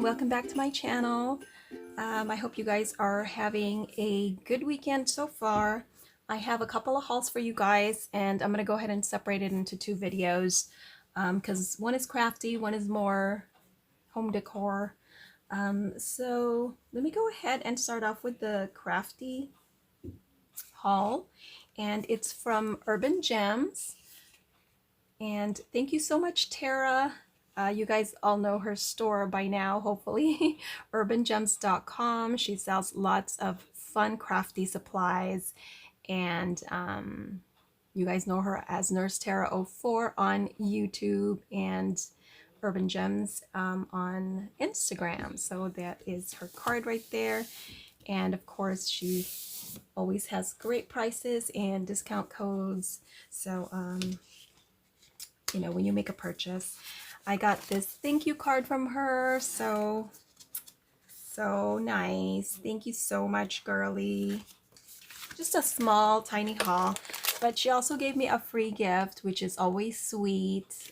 welcome back to my channel. I hope you guys are having a good weekend so far. I have a couple of hauls for you guys, and I'm going to go ahead and separate it into two videos because one is crafty, one is more home decor. So let me go ahead and start off with the crafty haul, and it's from Urban Gems. And thank you so much, Tara. You guys all know her store by now, hopefully. urbangems.com. She sells lots of fun crafty supplies, and you guys know her as Nurse Tara04 on YouTube and Urban Gems on Instagram. So that is her card right there. And of course, she always has great prices and discount codes. So you know, when you make a purchase. I got this thank you card from her. So nice. Thank you so much, girly. Just a small, tiny haul. But she also gave me a free gift, which is always sweet.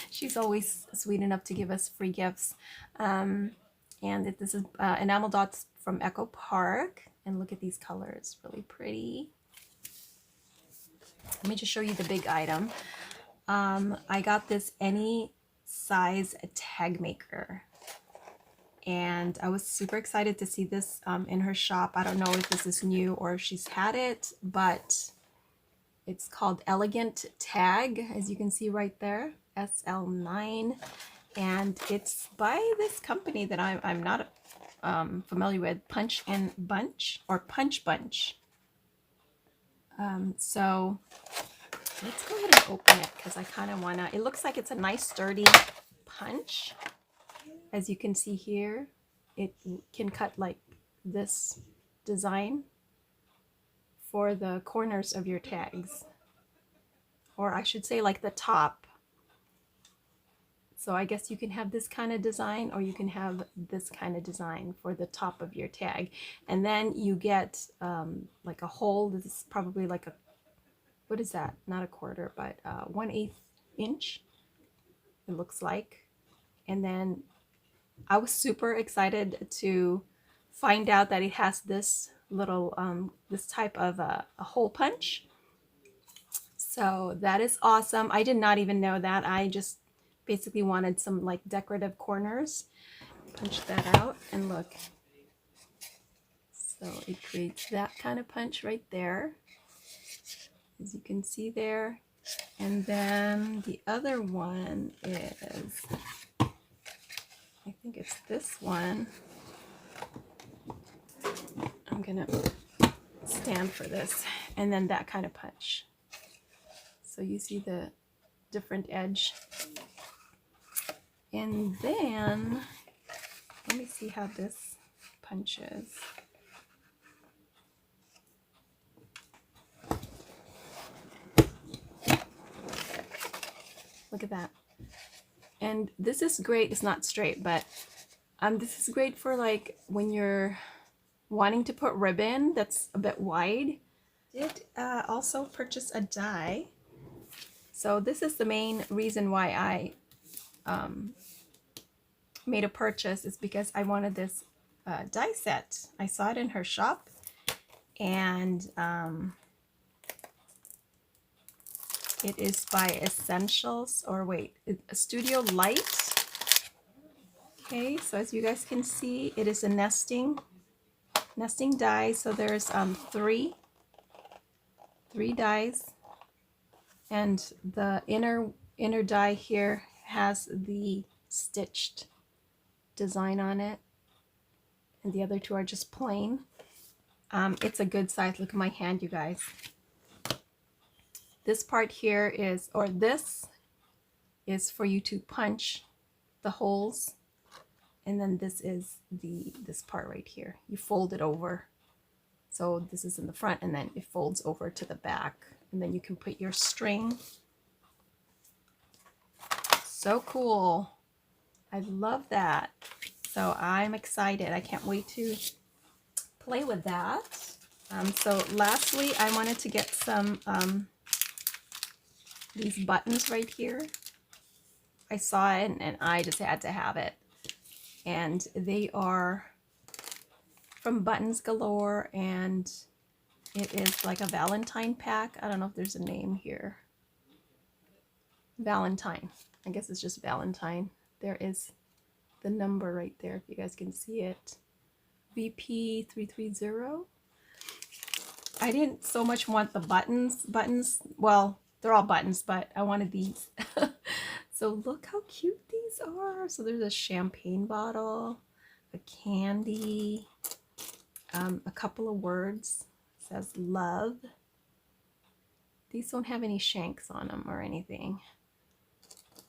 She's always sweet enough to give us free gifts. And this is enamel dots from Echo Park. And look at these colors, really pretty. Let me just show you the big item. I got this any size tag maker, and I was super excited to see this in her shop. I don't know if this is new or if she's had it, but it's called Elegant Tag, as you can see right there, SL9, and it's by this company that I'm not familiar with, Punch and Bunch, or Punch Bunch. So let's go ahead and open it because I kind of want to. It looks like it's a nice sturdy punch. As you can see here, it can cut like this design for the corners of your tags, or I should say like the top. So I guess you can have this kind of design, or you can have this kind of design for the top of your tag. And then you get like a hole. This is probably like a, what is that? Not a quarter, but 1/8 inch, it looks like. And then I was super excited to find out that it has this little, this type of a hole punch. So that is awesome. I did not even know that. I just basically wanted some like decorative corners. Punch that out and look. So it creates that kind of punch right there, as you can see there. And then the other one is, I think it's this one. I'm gonna stand for this. And then that kind of punch. So you see the different edge. And then, let me see how this punches. Look at that. And this is great. It's not straight, but this is great for like when you're wanting to put ribbon that's a bit wide. Did also purchase a die. So this is the main reason why I made a purchase, is because I wanted this die set. I saw it in her shop, and it is by Essentials, or wait, Studio Light. Okay, so as you guys can see, it is a nesting die. So there's three dies, and the inner die here has the stitched design on it, and the other two are just plain. It's a good size. Look at my hand, you guys. This part here is, or this is for you to punch the holes, and then this is this part right here. You fold it over. So this is in the front, and then it folds over to the back, and then you can put your string. So cool. I love that. So I'm excited. I can't wait to play with that. So lastly, I wanted to get some these buttons right here. I saw it and I just had to have it. and they are from Buttons Galore, and it is like a Valentine pack. I don't know if there's a name here. Valentine. I guess it's just Valentine. There is the number right there if you guys can see it. VP330. I didn't so much want the buttons. Well, they're all buttons, but I wanted these. So look how cute these are. So there's a champagne bottle, a candy, a couple of words. It says love. These don't have any shanks on them or anything.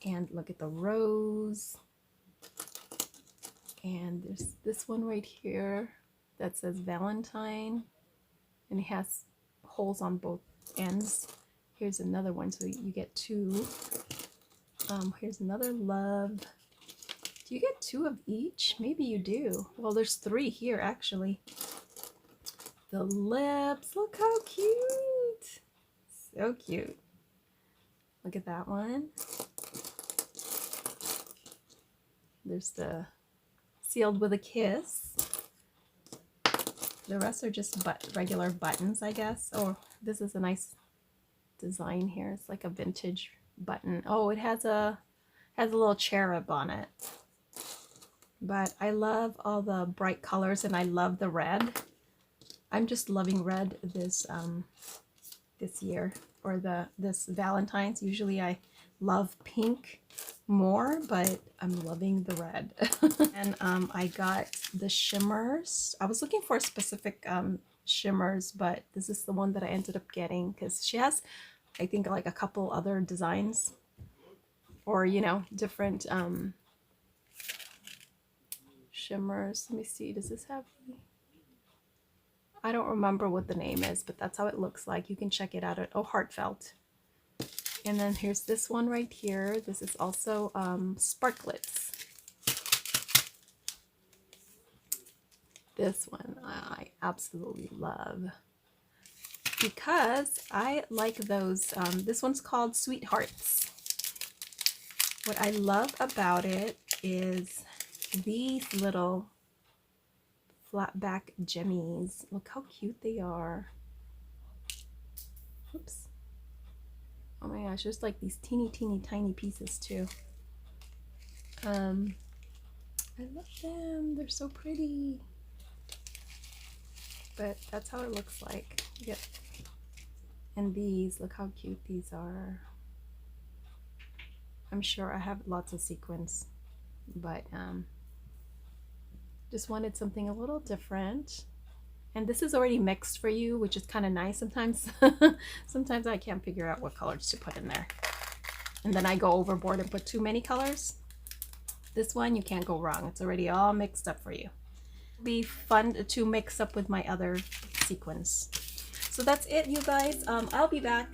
And look at the rose. And there's this one right here that says Valentine. And it has holes on both ends. Here's another one, so you get two. Here's another love. Do you get two of each? Maybe you do. Well, there's three here, actually. The lips, look how cute. So cute. Look at that one. There's the sealed with a kiss. The rest are just regular buttons, I guess. Oh, this is a nice design here. It's like a vintage button. Oh, it has a little cherub on it. But I love all the bright colors, and I love the red. I'm just loving red this year, or this Valentine's. Usually I love pink more, but I'm loving the red. And I got the shimmers. I was looking for specific shimmers, but this is the one that I ended up getting because she has, I think, like a couple other designs, or you know, different shimmers. Let me see, does this have, I don't remember what the name is, but that's how it looks like. You can check it out at Heartfelt. And then here's this one right here. This is also sparklets. This one I absolutely love because I like those. This one's called Sweethearts. What I love about it is these little flat back jemmies. Look how cute they are. Oops. Oh my gosh, there's like these teeny tiny pieces too. I love them. They're so pretty. But that's how it looks like. Yep. And these, look how cute these are. I'm sure I have lots of sequins, but just wanted something a little different. And this is already mixed for you, which is kind of nice sometimes. Sometimes I can't figure out what colors to put in there. And then I go overboard and put too many colors. This one, you can't go wrong. It's already all mixed up for you. It'll be fun to mix up with my other sequins. So that's it, you guys. I'll be back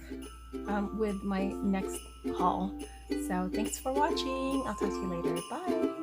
with my next haul. So thanks for watching. I'll talk to you later. Bye.